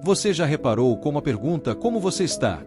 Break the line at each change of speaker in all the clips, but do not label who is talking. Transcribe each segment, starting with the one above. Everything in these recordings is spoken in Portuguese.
Você já reparou como a pergunta "como você está?"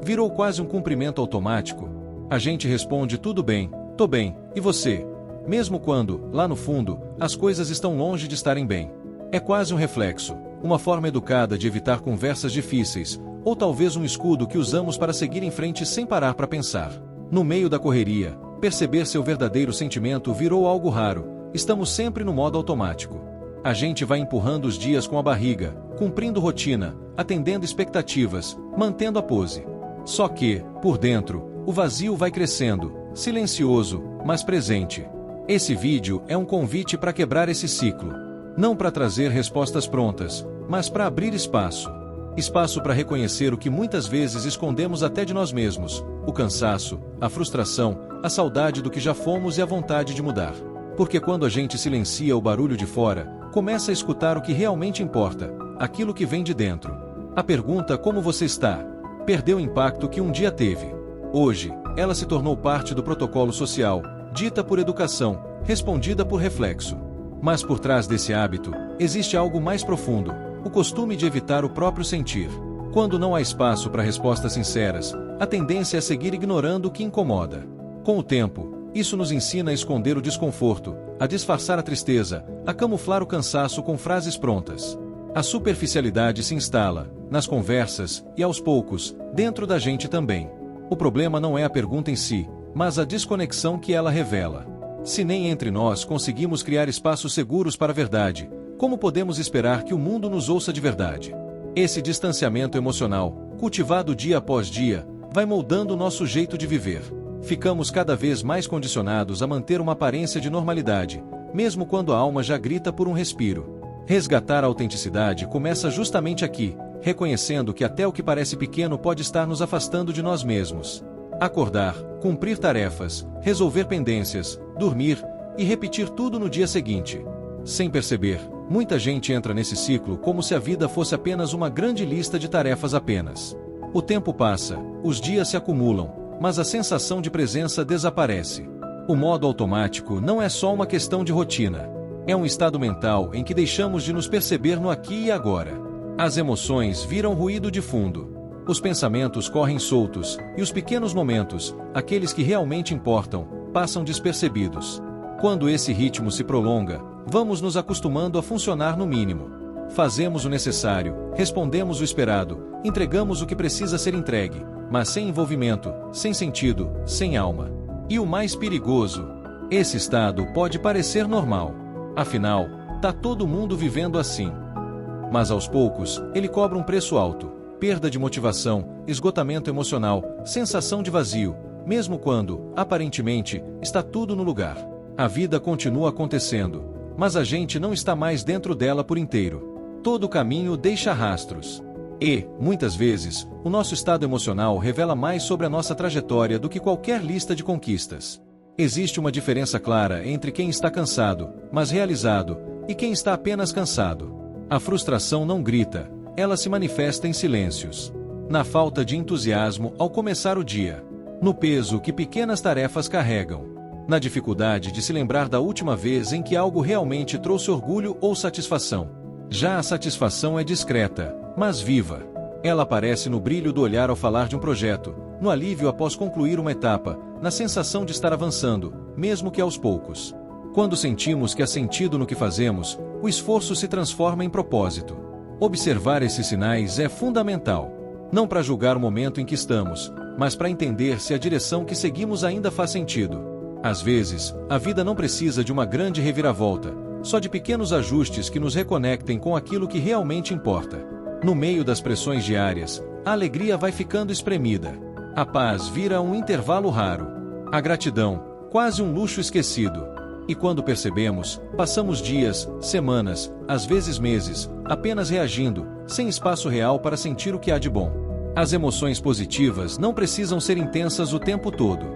virou quase um cumprimento automático? A gente responde "tudo bem, tô bem, e você?" Mesmo quando, lá no fundo, as coisas estão longe de estarem bem. É quase um reflexo, uma forma educada de evitar conversas difíceis, ou talvez um escudo que usamos para seguir em frente sem parar para pensar. No meio da correria, perceber seu verdadeiro sentimento virou algo raro. Estamos sempre no modo automático. A gente vai empurrando os dias com a barriga, cumprindo rotina, atendendo expectativas, mantendo a pose. Só que, por dentro, o vazio vai crescendo, silencioso, mas presente. Esse vídeo é um convite para quebrar esse ciclo. Não para trazer respostas prontas, mas para abrir espaço. Espaço para reconhecer o que muitas vezes escondemos até de nós mesmos: o cansaço, a frustração, a saudade do que já fomos e a vontade de mudar. Porque quando a gente silencia o barulho de fora, começa a escutar o que realmente importa, aquilo que vem de dentro. A pergunta "como você está?" perdeu o impacto que um dia teve. Hoje, ela se tornou parte do protocolo social, dita por educação, respondida por reflexo. Mas por trás desse hábito, existe algo mais profundo: o costume de evitar o próprio sentir. Quando não há espaço para respostas sinceras, a tendência é seguir ignorando o que incomoda. Com o tempo, isso nos ensina a esconder o desconforto, a disfarçar a tristeza, a camuflar o cansaço com frases prontas. A superficialidade se instala, nas conversas, e aos poucos, dentro da gente também. O problema não é a pergunta em si, mas a desconexão que ela revela. Se nem entre nós conseguimos criar espaços seguros para a verdade, como podemos esperar que o mundo nos ouça de verdade? Esse distanciamento emocional, cultivado dia após dia, vai moldando o nosso jeito de viver. Ficamos cada vez mais condicionados a manter uma aparência de normalidade, mesmo quando a alma já grita por um respiro. Resgatar a autenticidade começa justamente aqui, reconhecendo que até o que parece pequeno pode estar nos afastando de nós mesmos. Acordar, cumprir tarefas, resolver pendências, dormir e repetir tudo no dia seguinte. Sem perceber, muita gente entra nesse ciclo como se a vida fosse apenas uma grande lista de tarefas apenas. O tempo passa, os dias se acumulam, mas a sensação de presença desaparece. O modo automático não é só uma questão de rotina. É um estado mental em que deixamos de nos perceber no aqui e agora. As emoções viram ruído de fundo. Os pensamentos correm soltos, e os pequenos momentos, aqueles que realmente importam, passam despercebidos. Quando esse ritmo se prolonga, vamos nos acostumando a funcionar no mínimo. Fazemos o necessário, respondemos o esperado, entregamos o que precisa ser entregue, mas sem envolvimento, sem sentido, sem alma. E o mais perigoso: esse estado pode parecer normal. Afinal, tá todo mundo vivendo assim. Mas aos poucos, ele cobra um preço alto: perda de motivação, esgotamento emocional, sensação de vazio, mesmo quando, aparentemente, está tudo no lugar. A vida continua acontecendo, mas a gente não está mais dentro dela por inteiro. Todo o caminho deixa rastros. E, muitas vezes, o nosso estado emocional revela mais sobre a nossa trajetória do que qualquer lista de conquistas. Existe uma diferença clara entre quem está cansado, mas realizado, e quem está apenas cansado. A frustração não grita, ela se manifesta em silêncios. Na falta de entusiasmo ao começar o dia. No peso que pequenas tarefas carregam. Na dificuldade de se lembrar da última vez em que algo realmente trouxe orgulho ou satisfação. Já a satisfação é discreta, mas viva. Ela aparece no brilho do olhar ao falar de um projeto, no alívio após concluir uma etapa, na sensação de estar avançando, mesmo que aos poucos. Quando sentimos que há sentido no que fazemos, o esforço se transforma em propósito. Observar esses sinais é fundamental. Não para julgar o momento em que estamos, mas para entender se a direção que seguimos ainda faz sentido. Às vezes, a vida não precisa de uma grande reviravolta, só de pequenos ajustes que nos reconectem com aquilo que realmente importa. No meio das pressões diárias, a alegria vai ficando espremida. A paz vira um intervalo raro. A gratidão, quase um luxo esquecido. E quando percebemos, passamos dias, semanas, às vezes meses, apenas reagindo, sem espaço real para sentir o que há de bom. As emoções positivas não precisam ser intensas o tempo todo,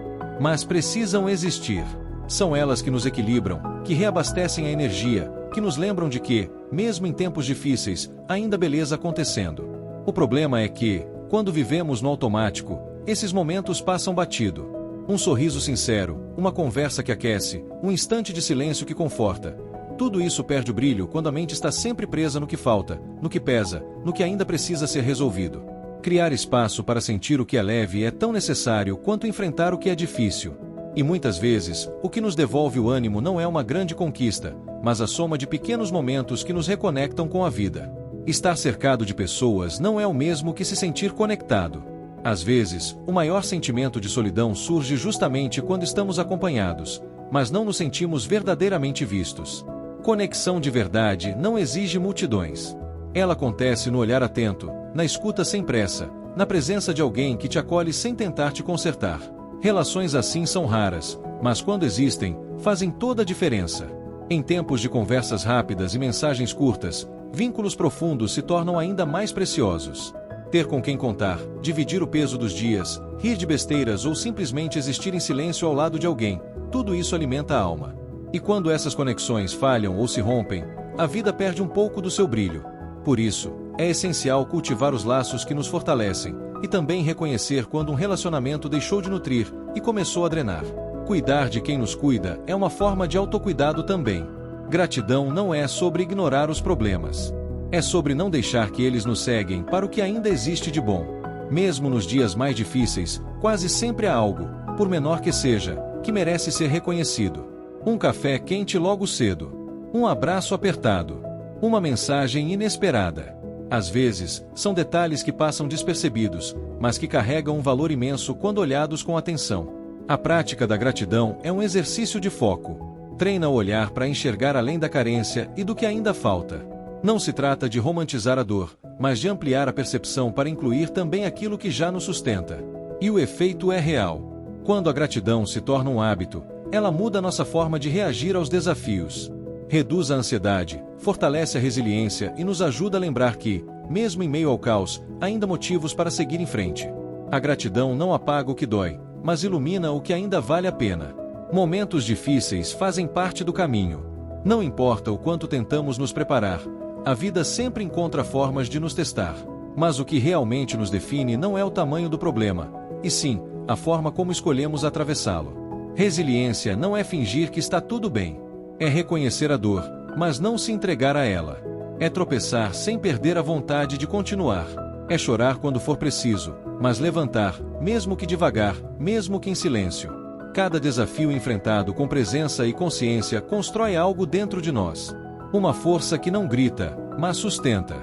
mas precisam existir. São elas que nos equilibram, que reabastecem a energia, que nos lembram de que, mesmo em tempos difíceis, ainda há beleza acontecendo. O problema é que, quando vivemos no automático, esses momentos passam batido. Um sorriso sincero, uma conversa que aquece, um instante de silêncio que conforta. Tudo isso perde o brilho quando a mente está sempre presa no que falta, no que pesa, no que ainda precisa ser resolvido. Criar espaço para sentir o que é leve é tão necessário quanto enfrentar o que é difícil. E muitas vezes, o que nos devolve o ânimo não é uma grande conquista, mas a soma de pequenos momentos que nos reconectam com a vida. Estar cercado de pessoas não é o mesmo que se sentir conectado. Às vezes, o maior sentimento de solidão surge justamente quando estamos acompanhados, mas não nos sentimos verdadeiramente vistos. Conexão de verdade não exige multidões. Ela acontece no olhar atento, na escuta sem pressa, na presença de alguém que te acolhe sem tentar te consertar. Relações assim são raras, mas quando existem, fazem toda a diferença. Em tempos de conversas rápidas e mensagens curtas, vínculos profundos se tornam ainda mais preciosos. Ter com quem contar, dividir o peso dos dias, rir de besteiras ou simplesmente existir em silêncio ao lado de alguém, tudo isso alimenta a alma. E quando essas conexões falham ou se rompem, a vida perde um pouco do seu brilho. Por isso, é essencial cultivar os laços que nos fortalecem, e também reconhecer quando um relacionamento deixou de nutrir e começou a drenar. Cuidar de quem nos cuida é uma forma de autocuidado também. Gratidão não é sobre ignorar os problemas. É sobre não deixar que eles nos ceguem para o que ainda existe de bom. Mesmo nos dias mais difíceis, quase sempre há algo, por menor que seja, que merece ser reconhecido. Um café quente logo cedo. Um abraço apertado. Uma mensagem inesperada. Às vezes, são detalhes que passam despercebidos, mas que carregam um valor imenso quando olhados com atenção. A prática da gratidão é um exercício de foco. Treina o olhar para enxergar além da carência e do que ainda falta. Não se trata de romantizar a dor, mas de ampliar a percepção para incluir também aquilo que já nos sustenta. E o efeito é real. Quando a gratidão se torna um hábito, ela muda nossa forma de reagir aos desafios. Reduz a ansiedade, fortalece a resiliência e nos ajuda a lembrar que, mesmo em meio ao caos, há ainda motivos para seguir em frente. A gratidão não apaga o que dói, mas ilumina o que ainda vale a pena. Momentos difíceis fazem parte do caminho. Não importa o quanto tentamos nos preparar, a vida sempre encontra formas de nos testar. Mas o que realmente nos define não é o tamanho do problema, e sim, a forma como escolhemos atravessá-lo. Resiliência não é fingir que está tudo bem. É reconhecer a dor, mas não se entregar a ela. É tropeçar sem perder a vontade de continuar. É chorar quando for preciso, mas levantar, mesmo que devagar, mesmo que em silêncio. Cada desafio enfrentado com presença e consciência constrói algo dentro de nós. Uma força que não grita, mas sustenta.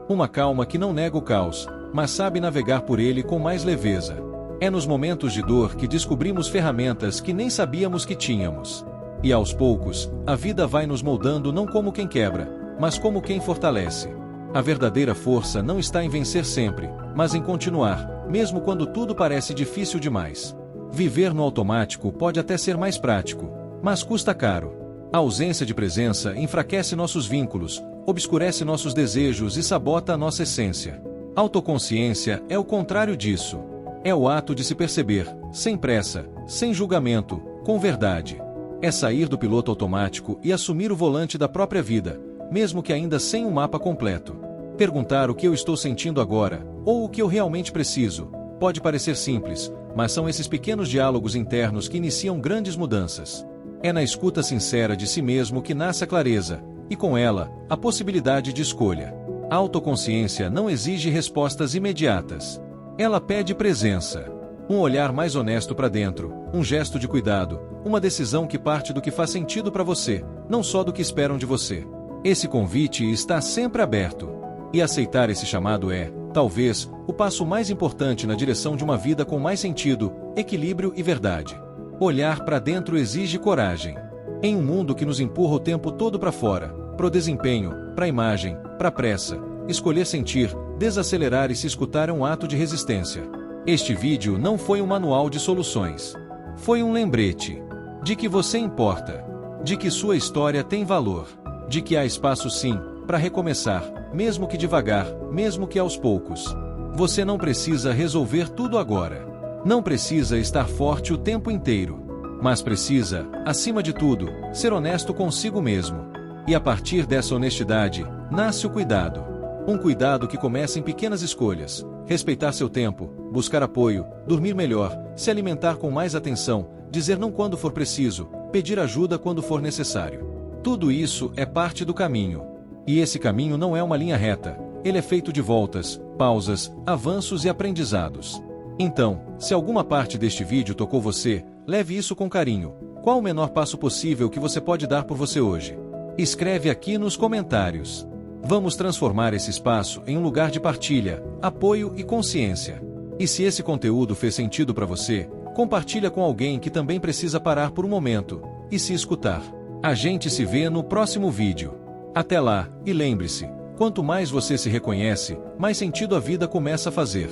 Uma calma que não nega o caos, mas sabe navegar por ele com mais leveza. É nos momentos de dor que descobrimos ferramentas que nem sabíamos que tínhamos. E aos poucos, a vida vai nos moldando não como quem quebra, mas como quem fortalece. A verdadeira força não está em vencer sempre, mas em continuar, mesmo quando tudo parece difícil demais. Viver no automático pode até ser mais prático, mas custa caro. A ausência de presença enfraquece nossos vínculos, obscurece nossos desejos e sabota a nossa essência. Autoconsciência é o contrário disso. É o ato de se perceber, sem pressa, sem julgamento, com verdade. É sair do piloto automático e assumir o volante da própria vida, mesmo que ainda sem um mapa completo. Perguntar o que eu estou sentindo agora, ou o que eu realmente preciso, pode parecer simples, mas são esses pequenos diálogos internos que iniciam grandes mudanças. É na escuta sincera de si mesmo que nasce a clareza, e com ela, a possibilidade de escolha. A autoconsciência não exige respostas imediatas. Ela pede presença. Um olhar mais honesto para dentro, um gesto de cuidado, uma decisão que parte do que faz sentido para você, não só do que esperam de você. Esse convite está sempre aberto. E aceitar esse chamado é, talvez, o passo mais importante na direção de uma vida com mais sentido, equilíbrio e verdade. Olhar para dentro exige coragem. Em um mundo que nos empurra o tempo todo para fora, pro desempenho, para a imagem, para a pressa, escolher sentir, desacelerar e se escutar é um ato de resistência. Este vídeo não foi um manual de soluções. Foi um lembrete de que você importa, de que sua história tem valor, de que há espaço sim, para recomeçar, mesmo que devagar, mesmo que aos poucos. Você não precisa resolver tudo agora. Não precisa estar forte o tempo inteiro. Mas precisa, acima de tudo, ser honesto consigo mesmo. E a partir dessa honestidade, nasce o cuidado. Um cuidado que começa em pequenas escolhas. Respeitar seu tempo, buscar apoio, dormir melhor, se alimentar com mais atenção, dizer não quando for preciso, pedir ajuda quando for necessário. Tudo isso é parte do caminho. E esse caminho não é uma linha reta, ele é feito de voltas, pausas, avanços e aprendizados. Então, se alguma parte deste vídeo tocou você, leve isso com carinho. Qual o menor passo possível que você pode dar por você hoje? Escreve aqui nos comentários. Vamos transformar esse espaço em um lugar de partilha, apoio e consciência. E se esse conteúdo fez sentido para você, compartilha com alguém que também precisa parar por um momento e se escutar. A gente se vê no próximo vídeo. Até lá, e lembre-se, quanto mais você se reconhece, mais sentido a vida começa a fazer.